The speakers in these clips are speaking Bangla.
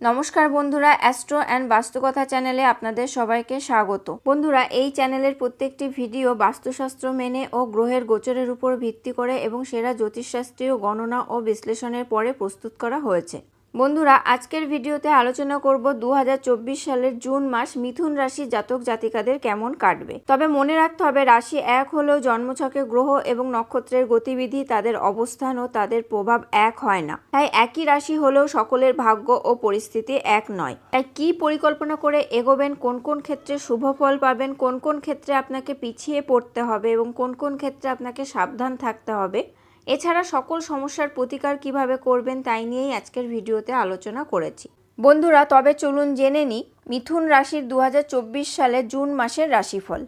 নমস্কার বন্ধুরা, অ্যাস্ট্রো অ্যান্ড বাস্তুকথা চ্যানেলে আপনাদের সবাইকে স্বাগত। বন্ধুরা, এই চ্যানেলের প্রত্যেকটি ভিডিও বাস্তুশাস্ত্র মেনে ও গ্রহের গোচরের উপর ভিত্তি করে এবং সেরা জ্যোতিষশাস্ত্রীয় গণনা ও বিশ্লেষণের পরে প্রস্তুত করা হয়েছে। বন্ধুরা, আজকের ভিডিওতে আলোচনা করব 2024 সালের জুন মাস মিথুন রাশি জাতক জাতিকাদের কেমন কাটবে। তবে মনে রাখতে হবে, রাশি এক হলেও জন্মছকে গ্রহ এবং নক্ষত্রের গতিবিধি, তাদের অবস্থান ও তাদের প্রভাব এক হয় না। তাই একই রাশি হলেও সকলের ভাগ্য ও পরিস্থিতি এক নয়। তাই কি পরিকল্পনা করে এগোবেন, কোন কোন ক্ষেত্রে শুভ ফল পাবেন, কোন কোন ক্ষেত্রে আপনাকে পিছিয়ে পড়তে হবে এবং কোন কোন ক্ষেত্রে আপনাকে সাবধান থাকতে হবে, এছাড়া সকল সমস্যার প্রতিকার কিভাবে করবেন তাই নিয়েই আজকের ভিডিওতে আলোচনা করেছি। বন্ধুরা, তবে চলুন জেনে নিই মিথুন রাশির 2024 সালে জুন মাসের রাশিফল।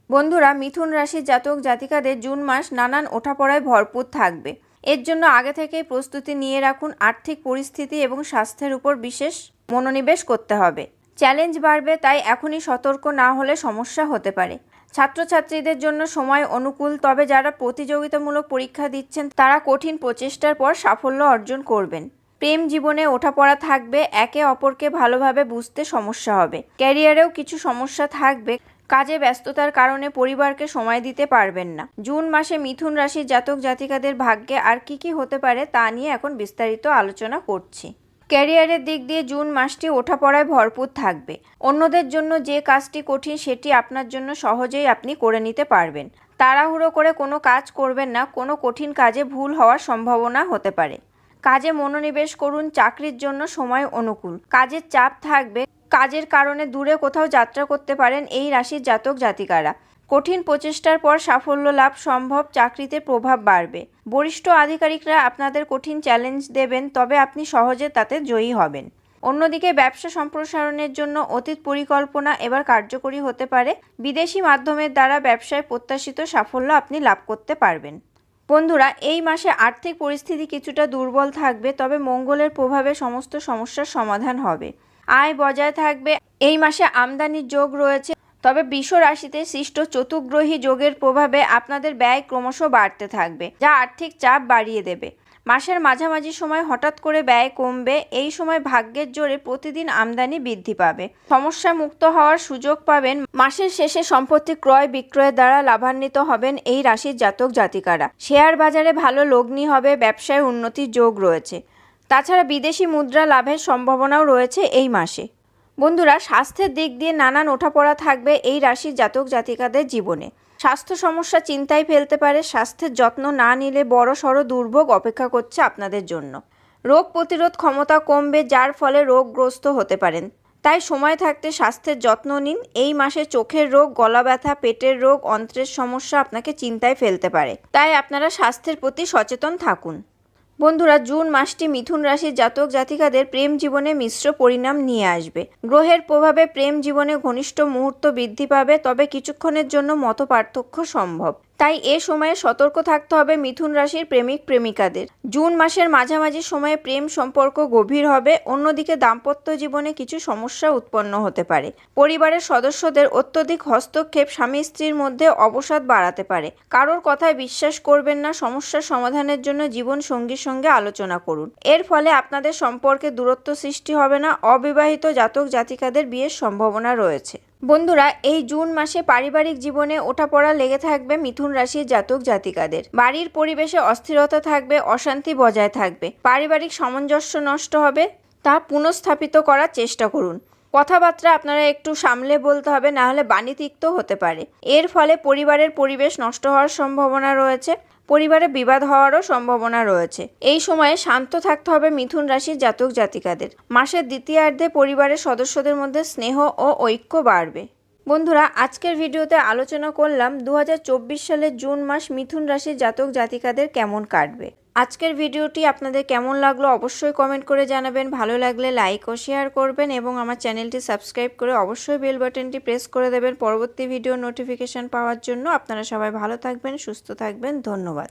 বন্ধুরা, মিথুন রাশির জাতক জাতিকাদের জুন মাস নানান ওঠাপড়ায় ভরপুর থাকবে। এর জন্য আগে থেকেই প্রস্তুতি নিয়ে রাখুন। আর্থিক পরিস্থিতি এবং স্বাস্থ্যের উপর বিশেষ মনোনিবেশ করতে হবে। চ্যালেঞ্জ বাড়বে, তাই এখনই সতর্ক না হলে সমস্যা হতে পারে। ছাত্রছাত্রীদের জন্য সময় অনুকূল, তবে যারা প্রতিযোগিতামূলক পরীক্ষা দিচ্ছেন তারা কঠিন প্রচেষ্টার পর সাফল্য অর্জন করবেন। প্রেম জীবনে ওঠাপড়া থাকবে, একে অপরকে ভালোভাবে বুঝতে সমস্যা হবে। ক্যারিয়ারেও কিছু সমস্যা থাকবে, কাজে ব্যস্ততার কারণে পরিবারকে সময় দিতে পারবেন না। জুন মাসে মিথুন রাশির জাতক জাতিকাদের ভাগ্যে আর কি হতে পারে তা নিয়ে এখন বিস্তারিত আলোচনা করছি। ক্যারিয়ারের দিক দিয়ে জুন মাসটি ওঠাপড়ায় ভরপুর থাকবে। অন্যদের জন্য যে কাজটি কঠিন সেটি আপনার জন্য সহজেই আপনি করে নিতে পারবেন। তাড়াহুড়ো করে কোনো কাজ করবেন না, কোনো কঠিন কাজে ভুল হওয়ার সম্ভাবনা হতে পারে। কাজে মনোনিবেশ করুন। চাকরির জন্য সময় অনুকূল, কাজের চাপ থাকবে। কাজের কারণে দূরে কোথাও যাত্রা করতে পারেন এই রাশির জাতক জাতিকারা। কঠিন প্রচেষ্টার পর সাফল্য লাভ সম্ভব। চাকরিতে প্রভাব বাড়বে। বরিষ্ঠ আধিকারিকরা আপনাদের কঠিন চ্যালেঞ্জ দেবেন, তবে আপনি সহজে তাতে জয়ী হবেন। অন্যদিকে ব্যবসা সম্প্রসারণের জন্য অতীত পরিকল্পনা এবার কার্যকরী হতে পারে। বিদেশি মাধ্যমের দ্বারা ব্যবসায় প্রত্যাশিত সাফল্য আপনি লাভ করতে পারবেন। বন্ধুরা, এই মাসে আর্থিক পরিস্থিতি কিছুটা দুর্বল থাকবে, তবে মঙ্গলের প্রভাবে সমস্ত সমস্যার সমাধান হবে। আয় বজায় থাকবে। এই মাসে আমদানির যোগ রয়েছে, তবে বৃষ রাশিতে সৃষ্ট চতুর্গ্রহী যোগের প্রভাবে আপনাদের ব্যয় ক্রমশ বাড়তে থাকবে, যা আর্থিক চাপ বাড়িয়ে দেবে। মাসের মাঝামাঝি সময় হঠাৎ করে ব্যয় কমবে। এই সময় ভাগ্যের জোরে প্রতিদিন আমদানি বৃদ্ধি পাবে। সমস্যা মুক্ত হওয়ার সুযোগ পাবেন। মাসের শেষে সম্পত্তি ক্রয় বিক্রয়ের দ্বারা লাভান্বিত হবেন এই রাশির জাতক জাতিকারা। শেয়ার বাজারে ভালো লগ্নি হবে। ব্যবসায় উন্নতির যোগ রয়েছে। তাছাড়া বিদেশি মুদ্রা লাভের সম্ভাবনাও রয়েছে এই মাসে। বন্ধুরা, স্বাস্থ্যের দিক দিয়ে নানান ওঠাপড়া থাকবে এই রাশির জাতক জাতিকাদের জীবনে। স্বাস্থ্য সমস্যা চিন্তায় ফেলতে পারে। স্বাস্থ্যের যত্ন না নিলে বড় সড় দুর্ভোগ অপেক্ষা করছে আপনাদের জন্য। রোগ প্রতিরোধ ক্ষমতা কমবে, যার ফলে রোগগ্রস্ত হতে পারেন। তাই সময় থাকতে স্বাস্থ্যের যত্ন নিন। এই মাসে চোখের রোগ, গলা ব্যথা, পেটের রোগ, অন্ত্রের সমস্যা আপনাকে চিন্তায় ফেলতে পারে। তাই আপনারা স্বাস্থ্যের প্রতি সচেতন থাকুন। বন্ধুরা, জুন মাসটি মিথুন রাশির জাতক জাতিকাদের প্রেম জীবনে মিশ্র পরিণাম নিয়ে আসবে। গ্রহের প্রভাবে প্রেম জীবনে ঘনিষ্ঠ মুহূর্ত বৃদ্ধি পাবে, তবে কিছুক্ষণের জন্য মতপার্থক্য সম্ভব। তাই এ সময়ে সতর্ক থাকতে হবে মিথুন রাশির প্রেমিক প্রেমিকাদের। জুন মাসের মাঝামাঝি সময়ে প্রেম সম্পর্ক গভীর হবে। অন্যদিকে দাম্পত্য জীবনে কিছু সমস্যা উৎপন্ন হতে পারে। পরিবারের সদস্যদের অত্যধিক হস্তক্ষেপ স্বামী স্ত্রীর মধ্যে অবসাদ বাড়াতে পারে। কারোর কথায় বিশ্বাস করবেন না। সমস্যার সমাধানের জন্য জীবন সঙ্গীর সঙ্গে আলোচনা করুন। এর ফলে আপনাদের সম্পর্কে দূরত্ব সৃষ্টি হবে না। অবিবাহিত জাতক জাতিকাদের বিয়ের সম্ভাবনা রয়েছে। বন্ধুরা, এই জুন মাসে পারিবারিক জীবনে ওঠাপড়া লেগে থাকবে মিথুন রাশির জাতক জাতিকাদের। বাড়ির পরিবেশে অস্থিরতা থাকবে, অশান্তি বজায় থাকবে। পারিবারিক সামঞ্জস্য নষ্ট হবে, তা পুনঃস্থাপিত করার চেষ্টা করুন। কথাবার্তা আপনারা একটু সামলে বলতে হবে, না হলে বাণিতিক্ত হতে পারে। এর ফলে পরিবারের পরিবেশ নষ্ট হওয়ার সম্ভাবনা রয়েছে। পরিবারে বিবাদ হওয়ারও সম্ভাবনা রয়েছে। এই সময়ে শান্ত থাকতে হবে মিথুন রাশির জাতক জাতিকাদের। মাসের দ্বিতীয়ার্ধে পরিবারের সদস্যদের মধ্যে স্নেহ ও ঐক্য বাড়বে। বন্ধুরা, আজকের ভিডিওতে আলোচনা করলাম 2024 সালের জুন মাস মিথুন রাশির জাতক জাতিকাদের কেমন কাটবে। আজকের ভিডিওটি আপনাদের কেমন লাগলো অবশ্যই কমেন্ট করে জানাবেন। ভালো লাগলে লাইক ও শেয়ার করবেন এবং আমার চ্যানেলটি সাবস্ক্রাইব করে অবশ্যই বেল বাটনটি প্রেস করে দেবেন পরবর্তী ভিডিও নোটিফিকেশন পাওয়ার জন্য। আপনারা সবাই ভালো থাকবেন, সুস্থ থাকবেন। ধন্যবাদ।